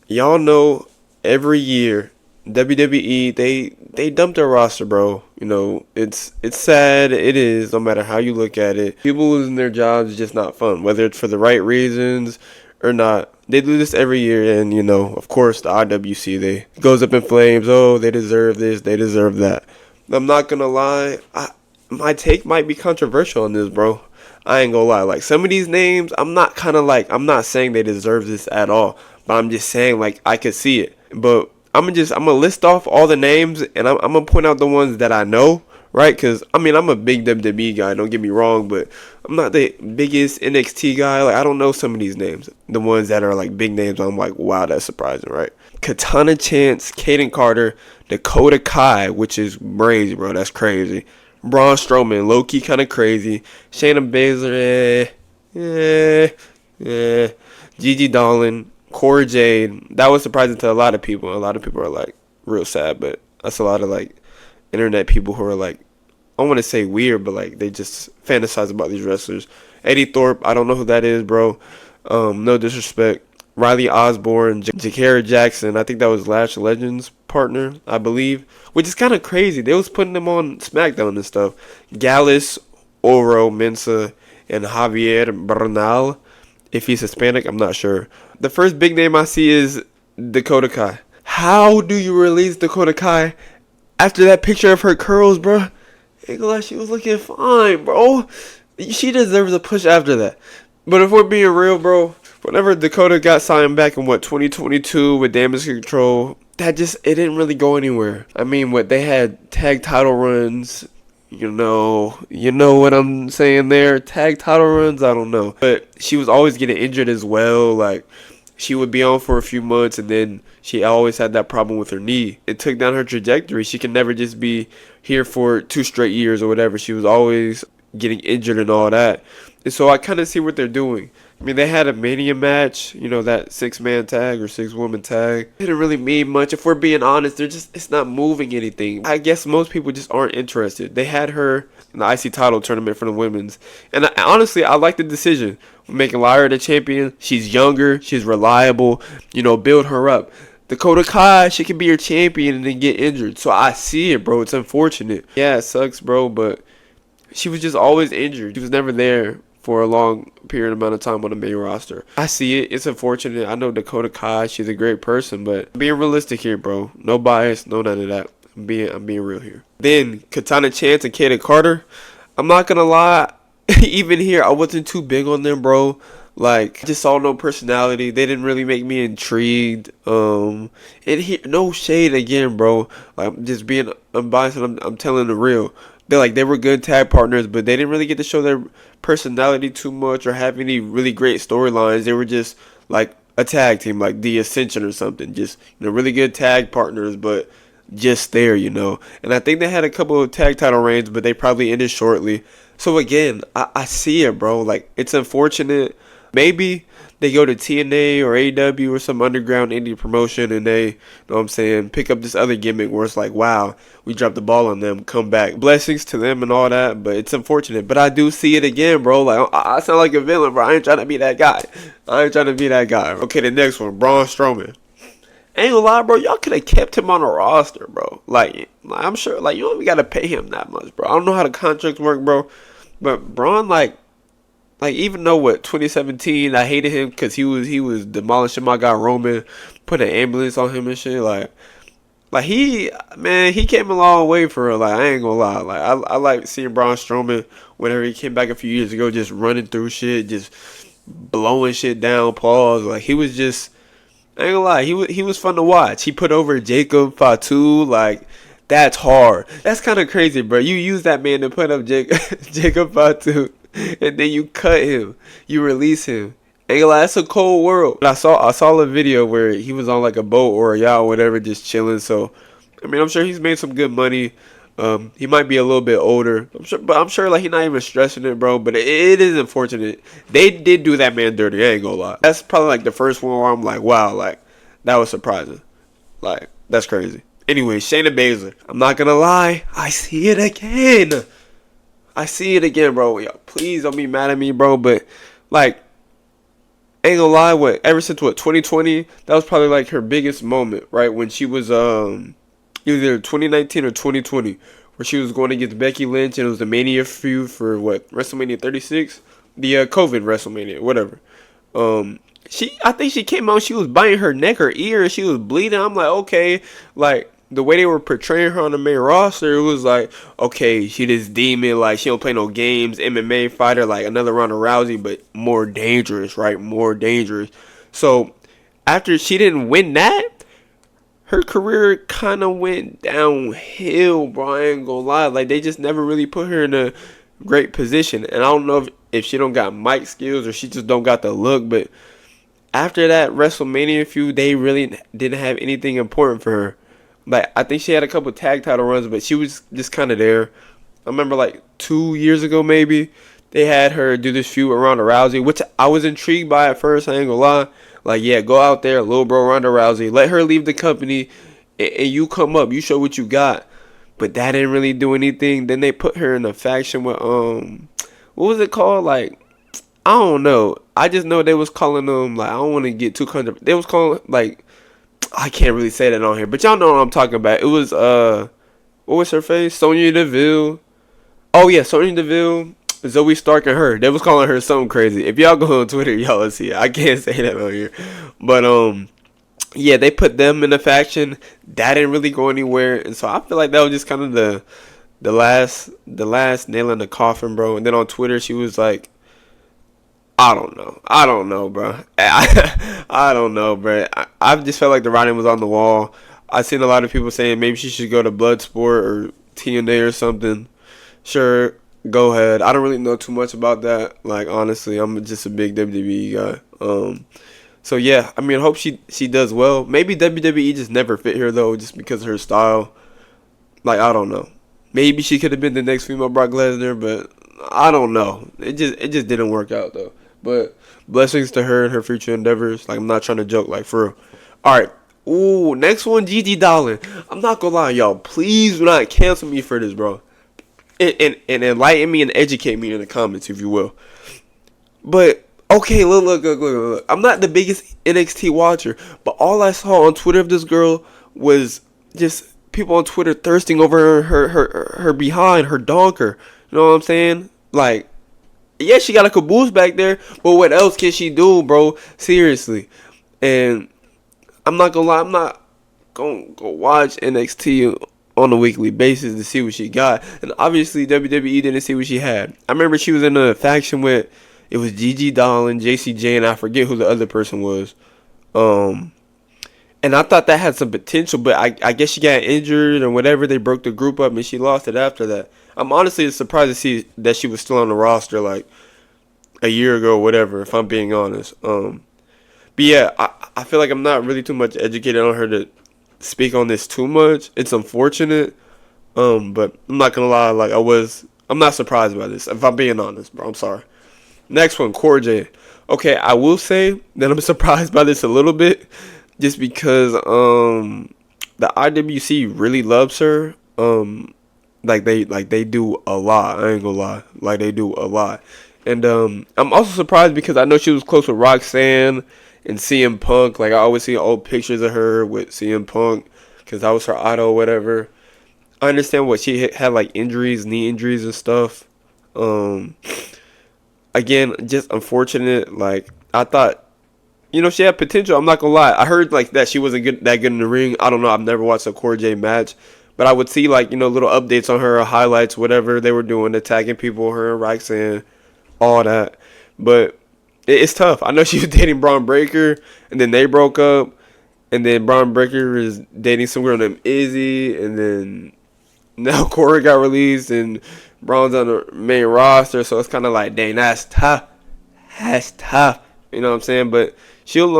Y'all know every year WWE they dump their roster, bro. You know, it's sad. It is, no matter how you look at it. People losing their jobs is just not fun, whether it's for the right reasons or not. They do this every year, and you know, of course, the IWC they goes up in flames. Oh, they deserve this, they deserve that. I'm not gonna lie. My take might be controversial on this, bro. I ain't gonna lie. Like some of these names, I'm not saying they deserve this at all, but I'm just saying like I could see it. But I'm gonna list off all the names, and I'm gonna point out the ones that I know, right? Cause I mean I'm a big WWE guy. Don't get me wrong, but I'm not the biggest NXT guy. Like I don't know some of these names. The ones that are like big names, I'm like, wow, that's surprising, right? Katana Chance, Kaden Carter, Dakota Kai, which is crazy, bro. That's crazy. Braun Strowman, low key kind of crazy. Shayna Baszler, Gigi Dolan, Cora Jade. That was surprising to a lot of people. A lot of people are like real sad, but that's a lot of like internet people who are like, I want to say weird, but like they just fantasize about these wrestlers. Eddie Thorpe, I don't know who that is, bro. No disrespect. Riley Osborne, Jakara Jackson. I think that was Lash Legends partner, I believe, which is kind of crazy. They was putting them on SmackDown and stuff. Gallus, Oro, Mensa, and Javier Bernal. If he's Hispanic, I'm not sure. The first big name I see is Dakota Kai. How do you release Dakota Kai after that picture of her curls, bro? Ain't gonna lie, she was looking fine, bro. She deserves a push after that. But if we're being real, bro, whenever Dakota got signed back in 2022 with Damage Control, it didn't really go anywhere. I mean, they had tag title runs. You know what I'm saying there. Tag title runs, I don't know. But she was always getting injured as well. Like she would be on for a few months, and then she always had that problem with her knee. It took down her trajectory. She can never just be here for 2 straight years or whatever. She was always getting injured and all that. And so I kind of see what they're doing. I mean, they had a Mania match, you know, that 6-man tag or 6-woman tag. It didn't really mean much. If we're being honest, it's not moving anything. I guess most people just aren't interested. They had her in the IC title tournament for the women's. And honestly, I like the decision. Making Lyra the champion. She's younger. She's reliable. You know, build her up. Dakota Kai, she can be your champion and then get injured. So I see it, bro. It's unfortunate. Yeah, it sucks, bro, but she was just always injured. She was never there for a long period amount of time on the main roster. I see it. It's unfortunate. I know Dakota Kai, she's a great person, but I'm being realistic here, bro. No bias, no none of that. I'm being real here. Then Katana Chance and Kaden Carter. I'm not gonna lie, even here I wasn't too big on them, bro. Like I just saw no personality. They didn't really make me intrigued. And here, no shade again, bro. Like I'm just being unbiased. And I'm telling the real. They were good tag partners, but they didn't really get to show their personality too much or have any really great storylines. They were just like a tag team, like the Ascension or something. Just really good tag partners, but just there, And I think they had a couple of tag title reigns, but they probably ended shortly. So again, I see it, bro. Like it's unfortunate. Maybe they go to TNA or AEW or some underground indie promotion and they, know what I'm saying, pick up this other gimmick where it's like, wow, we dropped the ball on them, come back. Blessings to them and all that, but it's unfortunate. But I do see it again, bro. Like, I sound like a villain, bro. I ain't trying to be that guy. Okay, the next one, Braun Strowman. Ain't gonna lie, bro. Y'all could have kept him on the roster, bro. Like, I'm sure, like, you don't even got to pay him that much, bro. I don't know how the contracts work, bro. But Braun, like even though 2017 I hated him because he was demolishing my guy Roman, put an ambulance on him and shit. Like he came a long way for real. Like I ain't gonna lie. Like I like seeing Braun Strowman whenever he came back a few years ago, just running through shit, just blowing shit down. Pause. Like he was just, I ain't gonna lie. He was fun to watch. He put over Jacob Fatu. Like that's hard. That's kind of crazy, bro. You use that man to put up Jacob Fatu. And then you cut him, you release him. Ain't gonna lie, that's a cold world. I saw a video where he was on like a boat or a yacht or whatever, just chilling. So, I mean, I'm sure he's made some good money. He might be a little bit older. I'm sure like he's not even stressing it, bro. But it is unfortunate. They did do that man dirty. I ain't gonna lie. That's probably like the first one where I'm like, wow, like that was surprising. Like that's crazy. Anyway, Shayna Baszler. I'm not gonna lie, I see it again. Bro. Yo, please don't be mad at me, bro. But, like, ain't gonna lie, what ever since what 2020, that was probably like her biggest moment, right? When she was either 2019 or 2020, where she was going against Becky Lynch, and it was the Mania feud for what, WrestleMania 36, the COVID WrestleMania, whatever. I think she came out, she was biting her neck or ear, and she was bleeding. I'm like, okay, like the way they were portraying her on the main roster, it was like, okay, she this demon, like she don't play no games, MMA fighter, like another Ronda Rousey, but more dangerous, right? More dangerous. So after she didn't win that, her career kind of went downhill, bro. I ain't gonna lie. Like, they just never really put her in a great position. And I don't know if she don't got mic skills or she just don't got the look. But after that WrestleMania feud, they really didn't have anything important for her. Like, I think she had a couple tag title runs, but she was just kind of there. I remember, like, 2 years ago, maybe, they had her do this feud with Ronda Rousey, which I was intrigued by at first. I ain't gonna lie. Like, yeah, go out there, little bro Ronda Rousey. Let her leave the company, and you come up. You show what you got. But that didn't really do anything. Then they put her in a faction with, what was it called? Like, I don't know. I just know they was calling them, like, I don't want to get too comfortable. They was calling, like, I can't really say that on here. But y'all know what I'm talking about. It was, what was her face? Sonya Deville. Oh, yeah, Sonya Deville. Zoe Stark and her. They was calling her something crazy. If y'all go on Twitter, y'all will see it. I can't say that on here. But yeah, they put them in a faction. That didn't really go anywhere. And so I feel like that was just kind of the last nail in the coffin, bro. And then on Twitter she was like, I don't know, bro. I don't know, bro. I just felt like the writing was on the wall. I seen a lot of people saying maybe she should go to Bloodsport or TNA or something. Sure, go ahead. I don't really know too much about that. Like, honestly, I'm just a big WWE guy. So yeah, I mean, I hope she does well. Maybe WWE just never fit her though, just because of her style. Like, I don't know. Maybe she could have been the next female Brock Lesnar, but I don't know. It just didn't work out though. But blessings to her and her future endeavors. Like, I'm not trying to joke, like, for real. All right. Ooh, next one, Gigi Dolan. I'm not gonna lie, y'all. Please do not cancel me for this, bro. And enlighten me and educate me in the comments, if you will. But okay, look. I'm not the biggest NXT watcher, but all I saw on Twitter of this girl was just people on Twitter thirsting over her behind, her donker. You know what I'm saying? Like, yeah, she got a caboose back there, but what else can she do, bro? Seriously. And I'm not gonna lie, I'm not gonna go watch NXT on a weekly basis to see what she got. And obviously WWE didn't see what she had. I remember she was in a faction with, it was Gigi Dolan, JCJ, and I forget who the other person was. And I thought that had some potential, but I guess she got injured or whatever. They broke the group up and she lost it after that. I'm honestly surprised to see that she was still on the roster like a year ago or whatever, if I'm being honest. But yeah, I feel like I'm not really too much educated on her to speak on this too much. It's unfortunate. But I'm not gonna lie, like I'm not surprised by this, if I'm being honest, bro. I'm sorry. Next one, Cora Jade. Okay, I will say that I'm surprised by this a little bit, just because the IWC really loves her. Like they do a lot. I ain't gonna lie, like they do a lot. And I'm also surprised because I know she was close with Roxanne and CM Punk. Like, I always see old pictures of her with CM Punk because that was her idol or whatever. I understand what she had, like injuries, knee injuries and stuff. Again, just unfortunate. Like, I thought, she had potential. I'm not gonna lie. I heard like that she wasn't that good in the ring. I don't know. I've never watched a Cora Jade match, but I would see like little updates on her, highlights, whatever they were doing, attacking people, her and Roxanne, all that. But it's tough. I know she was dating Braun Breaker, and then they broke up, and then Braun Breaker is dating some girl named Izzy, and then now Cora got released, and Braun's on the main roster, so it's kind of like, dang, that's tough. That's tough. You know what I'm saying? But she'll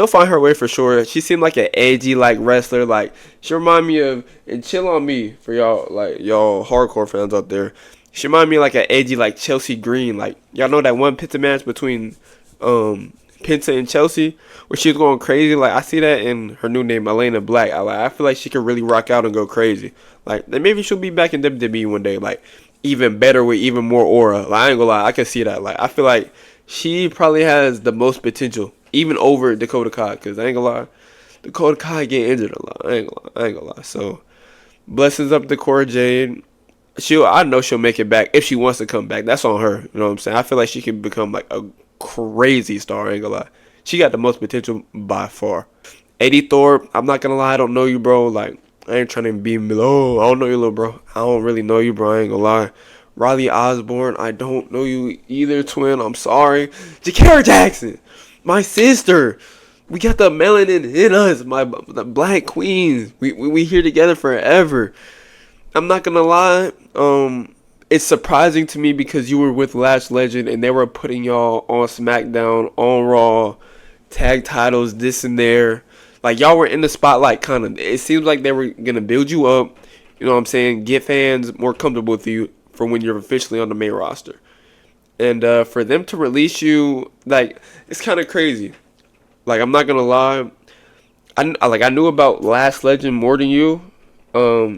find her way for sure. She seemed like an edgy like wrestler. Like, she remind me of, and chill on me for y'all hardcore fans out there. She remind me like an edgy like Chelsea Green. Like, y'all know that one Penta match between Penta and Chelsea where she was going crazy. Like, I see that in her new name, Elena Black. I feel like she could really rock out and go crazy. Like, then maybe she'll be back in WWE one day. Like, even better with even more aura. Like, I ain't gonna lie, I can see that. Like, I feel like she probably has the most potential, even over Dakota Kai. Cause I ain't gonna lie, Dakota Kai get injured a lot. I ain't gonna lie. So blessings up to Cora Jade. I know she'll make it back if she wants to come back. That's on her. You know what I'm saying? I feel like she can become like a crazy star. I ain't gonna lie. She got the most potential by far. Eddie Thorpe, I'm not gonna lie, I don't know you, bro. Like, I ain't trying to be low. I don't know you, little bro. I don't really know you, bro. I ain't gonna lie. Riley Osborne, I don't know you either, twin. I'm sorry. Jakara Jackson, my sister. We got the melanin in us, the black queens. We here together forever. I'm not gonna lie. It's surprising to me because you were with Lash Legend and they were putting y'all on SmackDown, on Raw, tag titles, this and there. Like y'all were in the spotlight, kind of. It seems like they were gonna build you up. You know what I'm saying? Get fans more comfortable with you for when you're officially on the main roster. And for them to release you, like, it's kind of crazy. Like, I'm not gonna lie. I knew about Lash Legend more than you.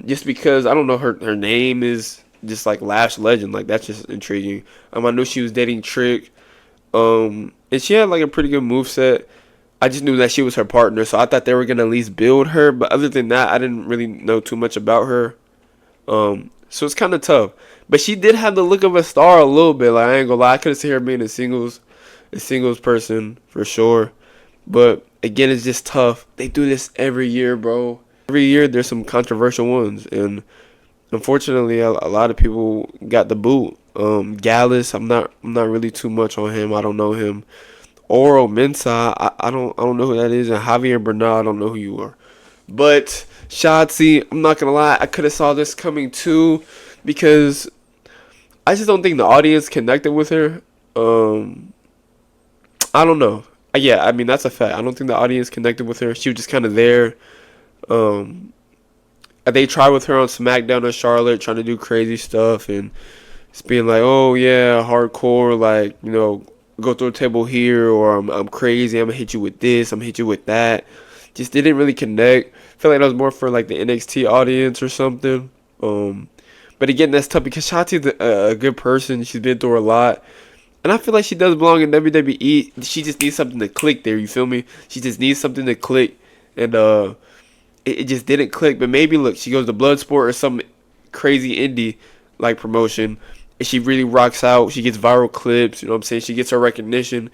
Just because I don't know, her name is just like Lash Legend. Like, that's just intriguing. I knew she was dating Trick. And she had like a pretty good moveset. I just knew that she was her partner, so I thought they were gonna at least build her. But other than that, I didn't really know too much about her. So it's kind of tough. But she did have the look of a star a little bit. Like, I ain't gonna lie, I could have seen her being a singles person for sure. But again, it's just tough. They do this every year, bro. Every year there's some controversial ones, and unfortunately, a lot of people got the boot. Gallus, I'm not really too much on him. I don't know him. Oro Mensah, I don't know who that is, and Javier Bernal, I don't know who you are. But Shotzi, I'm not gonna lie, I could have saw this coming too, because I just don't think the audience connected with her. I don't know. Yeah, I mean that's a fact. I don't think the audience connected with her. She was just kind of there. They tried with her on SmackDown in Charlotte, trying to do crazy stuff and it's being like, oh yeah, hardcore, like, you know, go through a table here, or I'm crazy, I'm gonna hit you with this, I'm gonna hit you with that. Just didn't really connect. I feel like that was more for like the NXT audience or something. But again, that's tough because Shotzi's a good person. She's been through a lot. And I feel like she does belong in WWE. She just needs something to click there, you feel me? She just needs something to click. And it just didn't click. But maybe, look, she goes to Bloodsport or some crazy indie like promotion. And she really rocks out. She gets viral clips, you know what I'm saying? She gets her recognition.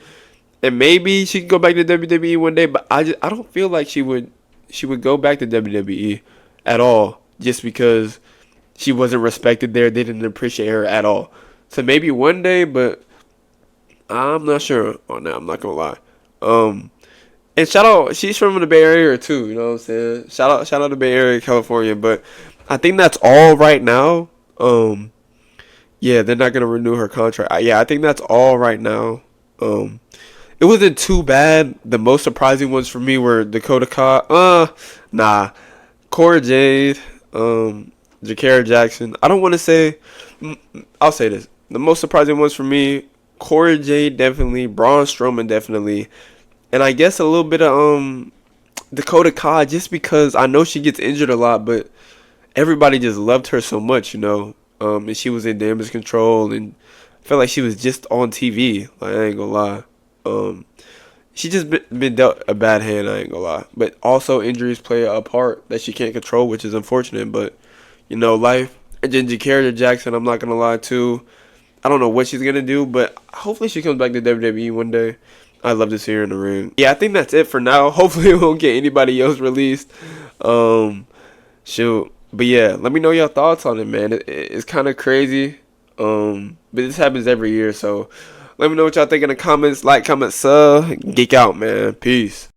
And maybe she can go back to WWE one day. But I don't feel like she would go back to WWE at all. Just because she wasn't respected there. They didn't appreciate her at all. So maybe one day, but I'm not sure on that. I'm not gonna lie. And shout out, she's from the Bay Area too. You know what I'm saying? Shout out to Bay Area, California. But I think that's all right now. Yeah, they're not gonna renew her contract. I think that's all right now. It wasn't too bad. The most surprising ones for me were Dakota Kai. Cora Jade, Jakara Jackson. I don't want to say. I'll say this. The most surprising ones for me: Cora Jade definitely, Braun Strowman definitely, and I guess a little bit of Dakota Kai, just because I know she gets injured a lot, but everybody just loved her so much, you know. And she was in Damage Control, and I felt like she was just on TV. Like, I ain't gonna lie. She just been dealt a bad hand. I ain't gonna lie. But also injuries play a part that she can't control, which is unfortunate. But you know, life. And then Jakara Jackson, I'm not gonna lie too. I don't know what she's gonna do, but hopefully she comes back to WWE one day. I'd love to see her in the ring. Yeah, I think that's it for now. Hopefully we won't get anybody else released. Shoot. But yeah, let me know your thoughts on it, man. It's kind of crazy. But this happens every year, so let me know what y'all think in the comments. Like, comment, sub. Geek out, man. Peace.